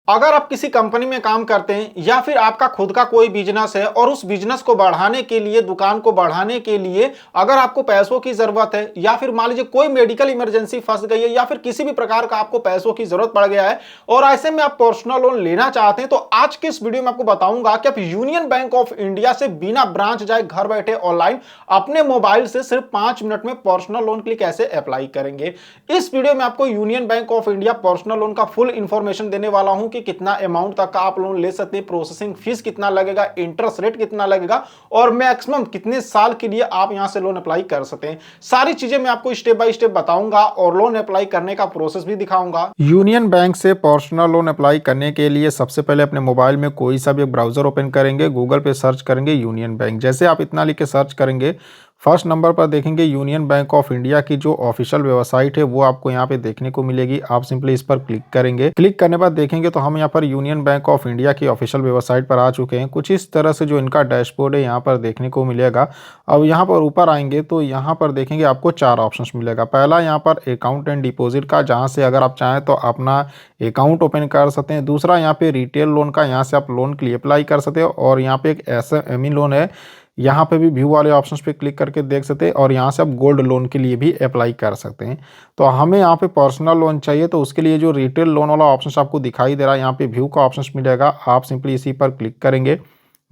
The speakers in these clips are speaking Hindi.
अगर आप किसी कंपनी में काम करते हैं या फिर आपका खुद का कोई बिजनेस है और उस बिजनेस को बढ़ाने के लिए, दुकान को बढ़ाने के लिए अगर आपको पैसों की जरूरत है या फिर मान लीजिए कोई मेडिकल इमरजेंसी फंस गई है या फिर किसी भी प्रकार का आपको पैसों की जरूरत पड़ गया है और ऐसे में आप पर्सनल लोन लेना चाहते हैं, तो आज के इस वीडियो में आपको बताऊंगा कि आप यूनियन बैंक ऑफ इंडिया से बिना ब्रांच जाए घर बैठे ऑनलाइन अपने मोबाइल से सिर्फ 5 मिनट में पर्सनल लोन के लिए कैसे अप्लाई करेंगे। इस वीडियो में आपको union bank of India personal loan का फुल इंफॉर्मेशन देने वाला हूं कि कितना अमाउंट तक का आप लोन ले सकते हैं, प्रोसेसिंग फीस कितना लगेगा, इंटरेस्ट रेट कितना लगेगा और मैक्सिमम कितने साल के लिए आप यहां से लोन अप्लाई कर सकते हैं। सारी चीजें मैं आपको स्टेप बाय स्टेप बताऊंगा और लोन अप्लाई करने का प्रोसेस भी दिखाऊंगा। यूनियन बैंक से पर्सनल लोन अप्लाई करने के लिए सबसे पहले अपने मोबाइल में कोई सा भी एक ब्राउजर ओपन करेंगे, गूगल पे सर्च करेंगे यूनियन बैंक। जैसे आप इतना लिख के सर्च करेंगे, फर्स्ट नंबर पर देखेंगे यूनियन बैंक ऑफ इंडिया की जो ऑफिशियल वेबसाइट है वो आपको यहाँ पे देखने को मिलेगी। आप सिंपली इस पर क्लिक करेंगे। क्लिक करने के बाद देखेंगे तो हम यहाँ पर यूनियन बैंक ऑफ इंडिया की ऑफिशियल वेबसाइट पर आ चुके हैं। कुछ इस तरह से जो इनका डैशबोर्ड है यहाँ पर देखने को मिलेगा। अब यहाँ पर ऊपर आएंगे तो यहाँ पर देखेंगे आपको 4 ऑप्शन मिलेगा। पहला यहाँ पर अकाउंट एंड डिपोजिट का, जहाँ से अगर आप चाहें तो अपना अकाउंट ओपन कर सकते हैं। दूसरा यहाँ पे रिटेल लोन का, यहाँ से आप लोन के लिए अप्लाई कर सकते हो। और यहाँ पे एक एसएमई लोन है, यहाँ पे भी व्यू वाले ऑप्शंस पे क्लिक करके देख सकते हैं। और यहाँ से आप गोल्ड लोन के लिए भी अप्लाई कर सकते हैं। तो हमें यहाँ पे पर्सनल लोन चाहिए तो उसके लिए जो रिटेल लोन वाला ऑप्शन आपको दिखाई दे रहा है, यहाँ पे व्यू का ऑप्शन मिलेगा। आप सिंपली इसी पर क्लिक करेंगे।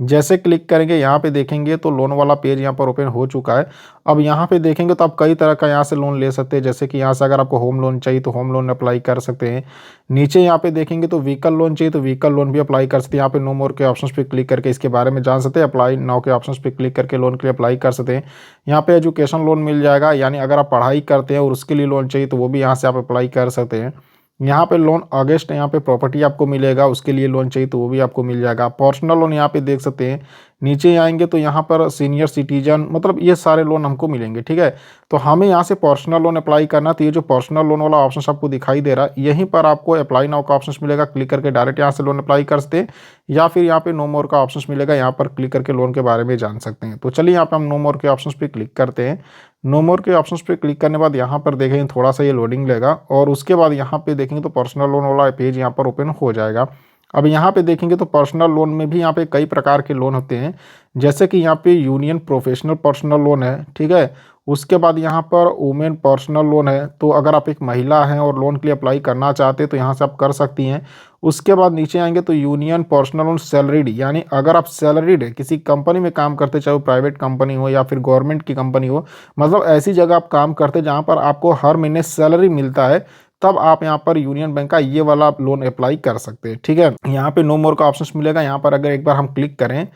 जैसे क्लिक करेंगे यहाँ पे देखेंगे तो लोन वाला पेज यहाँ पर ओपन हो चुका है। अब यहाँ पे देखेंगे तो आप कई तरह का यहाँ से लोन ले सकते हैं। जैसे कि यहाँ से अगर आपको होम लोन चाहिए तो होम लोन अप्लाई कर सकते हैं। नीचे यहाँ पे देखेंगे तो व्हीकल लोन चाहिए तो व्हीकल लोन भी अप्लाई कर सकते हैं। यहाँ पे नो मोर के ऑप्शंस पे क्लिक करके इसके बारे में जान सकते हैं। अप्लाई नाउ के ऑप्शंस पे क्लिक करके लोन के लिए अप्लाई कर सकते हैं। यहाँ पे एजुकेशन लोन मिल जाएगा, यानी अगर आप पढ़ाई करते हैं और उसके लिए लोन चाहिए तो वो भी यहाँ से आप अप्लाई कर सकते हैं। यहाँ पे लोन अगेंस्ट यहाँ पे प्रॉपर्टी आपको मिलेगा, उसके लिए लोन चाहिए तो वो भी आपको मिल जाएगा। पर्सनल लोन यहाँ पे देख सकते हैं। नीचे आएंगे तो यहाँ पर सीनियर सिटीजन, मतलब ये सारे लोन हमको मिलेंगे। ठीक है, तो हमें यहाँ से पर्सनल लोन अप्लाई करना, तो ये जो पर्सनल लोन वाला ऑप्शन आपको दिखाई दे रहा है यहीं पर आपको अप्लाई नाउ का ऑप्शन मिलेगा। क्लिक करके डायरेक्ट यहाँ से लोन अप्लाई कर सकते हैं, या फिर यहाँ पे नो मोर का ऑप्शन मिलेगा, यहाँ पर क्लिक करके लोन के बारे में जान सकते हैं। तो चलिए यहाँ पे हम नो मोर के ऑप्शन पे क्लिक करते हैं। नो मोर के ऑप्शंस पे क्लिक करने के बाद यहाँ पर देखेंगे थोड़ा सा ये लोडिंग लेगा और उसके बाद यहाँ पे देखेंगे तो पर्सनल लोन वाला पेज यहाँ पर ओपन हो जाएगा। अब यहाँ पे देखेंगे तो पर्सनल लोन में भी यहाँ पे कई प्रकार के लोन होते हैं। जैसे कि यहाँ पे यूनियन प्रोफेशनल पर्सनल लोन है, ठीक है। उसके बाद यहाँ पर वुमेन पर्सनल लोन है, तो अगर आप एक महिला हैं और लोन के लिए अप्लाई करना चाहते हैं तो यहाँ से आप कर सकती हैं। उसके बाद नीचे आएंगे तो यूनियन पर्सनल लोन सैलरीड, यानी अगर आप सैलरीड है, किसी कंपनी में काम करते, चाहे वो प्राइवेट कंपनी हो या फिर गवर्नमेंट की कंपनी हो, मतलब ऐसी जगह आप काम करते जहाँ पर आपको हर महीने सैलरी मिलता है, तब आप यहाँ पर यूनियन बैंक का ये वाला लोन अप्लाई कर सकते हैं। ठीक है, यहाँ पे नो मोर का ऑप्शन मिलेगा। यहाँ पर अगर एक बार हम क्लिक करें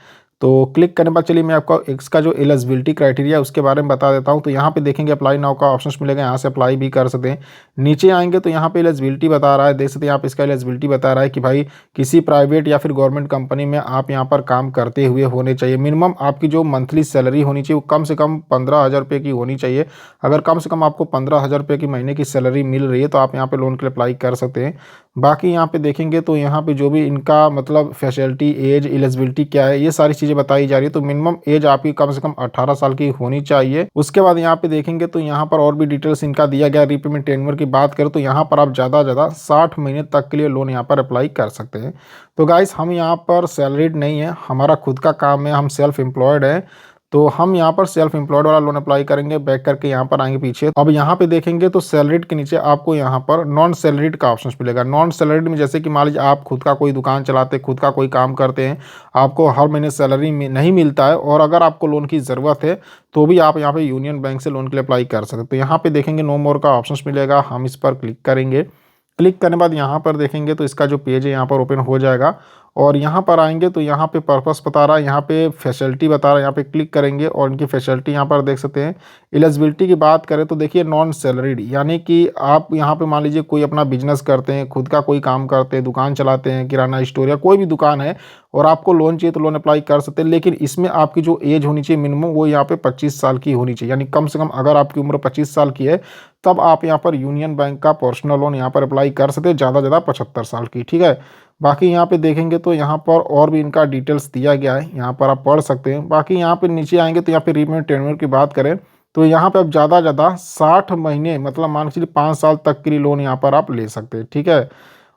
तो क्लिक करने के बाद चलिए मैं आपको इसका जो एलिजिबिलिटी क्राइटेरिया है उसके बारे में बता देता हूँ। तो यहाँ पे देखेंगे अप्लाई नाउ का ऑप्शन मिलेगा, यहाँ से अप्लाई भी कर सकते हैं। नीचे आएंगे तो यहाँ पे एलिजिबिलिटी बता रहा है, देख सकते हैं यहाँ पे इसका एलिजिबिलिटी बता रहा है कि भाई किसी प्राइवेट या फिर गवर्नमेंट कंपनी में आप यहाँ पर काम करते हुए होने चाहिए। मिनिमम आपकी जो मंथली सैलरी होनी चाहिए वो कम से कम 15,000 रुपये की होनी चाहिए। अगर कम से कम आपको 15,000 रुपये की महीने की सैलरी मिल रही है तो आप यहाँ पे लोन के लिए अप्लाई कर सकते हैं। बाकी यहाँ पे देखेंगे तो यहाँ पे जो भी इनका मतलब फैसिलिटी, एज, एलिजिबिलिटी क्या है, ये सारी चीज़ें बताई जा रही है। तो मिनिमम एज आपकी कम से कम 18 साल की होनी चाहिए। उसके बाद यहाँ पे देखेंगे तो यहाँ पर और भी डिटेल्स इनका दिया गया। रीपेमेंट टेन्योर की बात करें तो यहाँ पर आप ज़्यादा से ज़्यादा 60 महीने तक के लिए लोन यहाँ पर अप्लाई कर सकते हैं। तो गाइस हम यहाँ पर सैलरीड नहीं है, हमारा खुद का काम है, हम सेल्फ एम्प्लॉयड है, तो हम यहाँ पर सेल्फ एम्प्लॉयड वाला लोन अप्लाई करेंगे। बैक करके यहाँ पर आएंगे पीछे। अब यहाँ पे देखेंगे तो सैलरीड के नीचे आपको यहाँ पर नॉन सैलरीड का ऑप्शन मिलेगा। नॉन सैलरीड में जैसे कि मान लीजिए आप खुद का कोई दुकान चलाते हैं, खुद का कोई काम करते हैं, आपको हर महीने सैलरी नहीं मिलता है और अगर आपको लोन की ज़रूरत है तो भी आप यहाँ पे यूनियन बैंक से लोन के लिए अप्लाई कर सकते हैं। तो यहाँ पे देखेंगे नो मोर का ऑप्शन मिलेगा, हम इस पर क्लिक करेंगे। क्लिक करने के बाद यहाँ पर देखेंगे तो इसका जो पेज है यहाँ पर ओपन हो जाएगा और यहाँ पर आएंगे तो यहाँ पे पर्पस बता रहा है, यहाँ पे फैसिलिटी बता रहा है, यहाँ पे क्लिक करेंगे और इनकी फैसिलिटी यहाँ पर देख सकते हैं। एलिजिबिलिटी की बात करें तो देखिए नॉन सैलरीड, यानी कि आप यहाँ पे मान लीजिए कोई अपना बिजनेस करते हैं, खुद का कोई काम करते हैं, दुकान चलाते हैं, किराना स्टोर या कोई भी दुकान है और आपको लोन चाहिए तो लोन अप्लाई कर सकते हैं। लेकिन इसमें आपकी जो एज होनी चाहिए मिनिमम वो यहाँ पे 25 साल की होनी चाहिए, यानी कम से कम अगर आपकी उम्र 25 साल की है तब आप यहाँ पर यूनियन बैंक का पर्सनल लोन यहाँ पर अप्लाई कर सकते हैं, ज़्यादा से ज़्यादा 75 साल की। ठीक है, बाकी यहाँ पे देखेंगे तो यहाँ पर और भी इनका डिटेल्स दिया गया है, यहाँ पर आप पढ़ सकते हैं। बाकी यहाँ पे नीचे आएंगे तो यहाँ पे रीपेमेंट टेन्योर की बात करें तो यहाँ पे आप ज़्यादा से ज़्यादा 60 महीने, मतलब मान के चलिए 5 साल तक के लिए लोन यहाँ पर आप ले सकते हैं। ठीक है,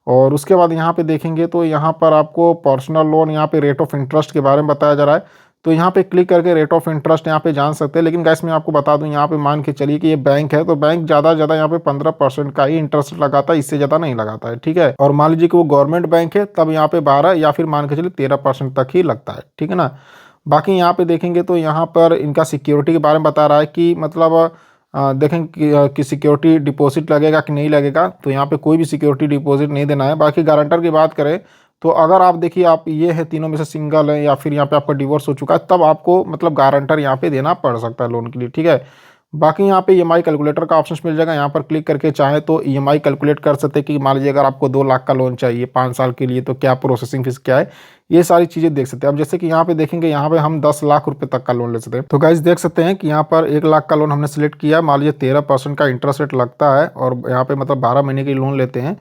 और उसके बाद यहाँ पे देखेंगे तो यहाँ पर आपको पर्सनल लोन, यहाँ पे रेट ऑफ इंटरेस्ट के बारे में बताया जा रहा है। तो यहाँ पे क्लिक करके रेट ऑफ इंटरेस्ट यहाँ पे जान सकते हैं। लेकिन गाइस मैं आपको बता दूं, यहाँ पे मान के चलिए कि ये बैंक है, तो बैंक ज़्यादा से ज़्यादा यहाँ पे 15% का ही इंटरेस्ट लगाता है, इससे ज़्यादा नहीं लगाता है, ठीक है। और मान लीजिए कि वो गवर्नमेंट बैंक है, तब यहाँ पे 12 या फिर मान के चलिए 13% तक ही लगता है, ठीक है ना। बाकी यहाँ पे देखेंगे तो यहाँ पर इनका सिक्योरिटी के बारे में बता रहा है कि मतलब देखें कि सिक्योरिटी डिपॉजिट लगेगा कि नहीं लगेगा। तो यहाँ पे कोई भी सिक्योरिटी डिपॉजिट नहीं देना है। बाकी गारंटर की बात करें तो अगर आप देखिए आप ये है तीनों में से सिंगल है या फिर यहाँ पे आपका डिवोर्स हो चुका है, तब आपको मतलब गारंटर यहाँ पे देना पड़ सकता है लोन के लिए, ठीक है। बाकी यहाँ पे ईएमआई कैलकुलेटर का ऑप्शन मिल जाएगा, यहाँ पर क्लिक करके चाहे तो ईएमआई कैलकुलेट कर सकते हैं कि मान लीजिए अगर आपको 2 लाख का लोन चाहिए 5 साल के लिए, तो क्या प्रोसेसिंग फीस क्या है, ये सारी चीज़ें देख सकते हैं। अब जैसे कि यहाँ पे देखेंगे, यहाँ पे हम 10 लाख रुपए तक का लोन ले सकते हैं। तो गाइस देख सकते हैं कि यहाँ पर 1 लाख का लोन हमने सिलेक्ट किया, मान लीजिए 13% का इंटरेस्ट रेट लगता है और यहाँ पे मतलब 12 महीने की लोन लेते हैं।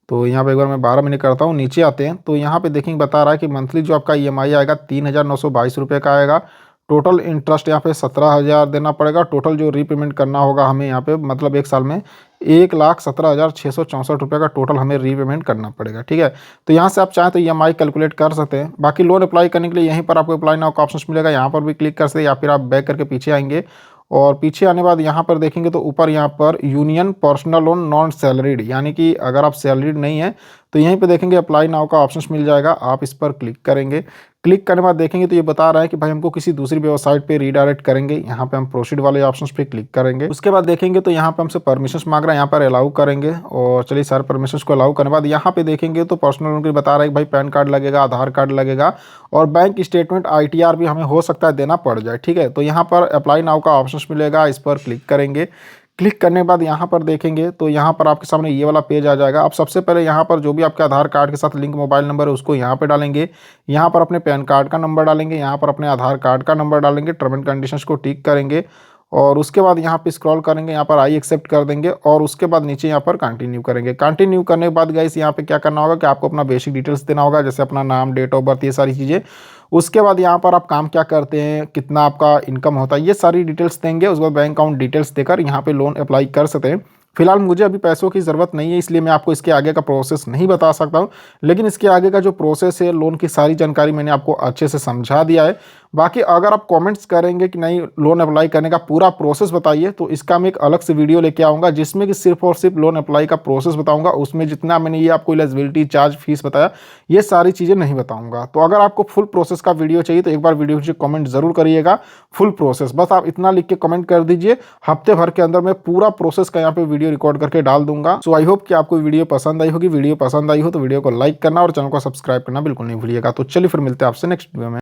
तो यहाँ पे एक बार मैं 12 महीने करता हूँ, नीचे आते हैं तो यहाँ पे देखेंगे बता रहा है कि मंथली जो आपका ईएमआई आएगा 3,922 रुपये का आएगा। टोटल इंटरेस्ट यहाँ पे 17,000 देना पड़ेगा। टोटल जो रीपेमेंट करना होगा हमें यहाँ पे मतलब 1 साल में 1,17,664 रुपये का टोटल हमें रीपेमेंट करना पड़ेगा, ठीक है। तो यहाँ से आप चाहें तो ईएमआई कैलकुलेट कर सकते हैं। बाकी लोन अप्लाई करने के लिए यहीं पर आपको अप्लाई नाउ का ऑप्शन मिलेगा, यहाँ पर भी क्लिक कर सकते हैं या फिर आप बैक करके पीछे आएंगे और पीछे आने बाद यहाँ पर देखेंगे तो ऊपर यहाँ पर union personal loan non salaried, यानी कि अगर आप सैलरीड नहीं है तो यहीं पे देखेंगे अप्लाई नाउ का ऑप्शन मिल जाएगा, आप इस पर क्लिक करेंगे। क्लिक करने के बाद देखेंगे तो ये बता रहा है कि भाई हमको किसी दूसरी वेबसाइट पे रीडायरेक्ट करेंगे, यहाँ पे हम प्रोसीड वाले ऑप्शंस पे क्लिक करेंगे। उसके बाद देखेंगे तो यहाँ पे हमसे परमिशंस मांग रहा है, यहाँ पर अलाउ करेंगे और चलिए सारे परमिशंस को अलाउ करने के बाद यहाँ पे देखेंगे तो पर्सनल लोन के बता रहा है कि भाई पैन कार्ड लगेगा, आधार कार्ड लगेगा और बैंक स्टेटमेंट ITR भी हमें हो सकता है देना पड़ जाए, ठीक है। तो यहाँ पर अप्लाई नाउ का ऑप्शन मिलेगा, इस पर क्लिक करेंगे। क्लिक करने के बाद यहाँ पर देखेंगे तो यहाँ पर आपके सामने ये वाला पेज आ जाएगा। आप सबसे पहले यहाँ पर जो भी आपके आधार कार्ड के साथ लिंक मोबाइल नंबर है उसको यहाँ पे डालेंगे, यहाँ पर अपने पैन कार्ड का नंबर डालेंगे, यहाँ पर अपने आधार कार्ड का नंबर डालेंगे, टर्म एंड कंडीशंस को टिक करेंगे और उसके बाद यहाँ पे स्क्रॉल करेंगे, यहाँ पर आई एक्सेप्ट कर देंगे और उसके बाद नीचे यहाँ पर कंटिन्यू करेंगे। कंटिन्यू करने के बाद गाइस यहाँ पे क्या करना होगा कि आपको अपना बेसिक डिटेल्स देना होगा, जैसे अपना नाम, डेट ऑफ बर्थ, ये सारी चीज़ें। उसके बाद यहाँ पर आप काम क्या करते हैं, कितना आपका इनकम होता है, ये सारी डिटेल्स देंगे। उसके बाद बैंक अकाउंट डिटेल्स देकर यहाँ पे लोन अप्लाई कर सकते हैं। फिलहाल मुझे अभी पैसों की ज़रूरत नहीं है, इसलिए मैं आपको इसके आगे का प्रोसेस नहीं बता सकता हूँ, लेकिन इसके आगे का जो प्रोसेस है लोन की सारी जानकारी मैंने आपको अच्छे से समझा दिया है। बाकी अगर आप कमेंट्स करेंगे कि नहीं लोन अप्लाई करने का पूरा प्रोसेस बताइए, तो इसका मैं एक अलग से वीडियो लेके आऊँगा जिसमें कि सिर्फ और सिर्फ लोन अप्लाई का प्रोसेस बताऊँगा। उसमें जितना मैंने ये आपको एलिजिबिलिटी, चार्ज, फीस बताया, ये सारी चीज़ें नहीं बताऊँगा। तो अगर आपको फुल प्रोसेस का वीडियो चाहिए तो एक बार वीडियो नीचे कमेंट जरूर करिएगा, फुल प्रोसेस बस आप इतना लिख के कमेंट कर दीजिए। हफ्ते भर के अंदर मैं पूरा प्रोसेस का यहाँ पे वीडियो रिकॉर्ड करके डाल दूंगा। सो आई होप कि आपको वीडियो पसंद आई होगी। वीडियो पसंद आई हो तो वीडियो को लाइक करना और चैनल को सब्सक्राइब करना बिल्कुल नहीं भूलिएगा। तो चलिए फिर मिलते हैं आपसे नेक्स्ट वीडियो में।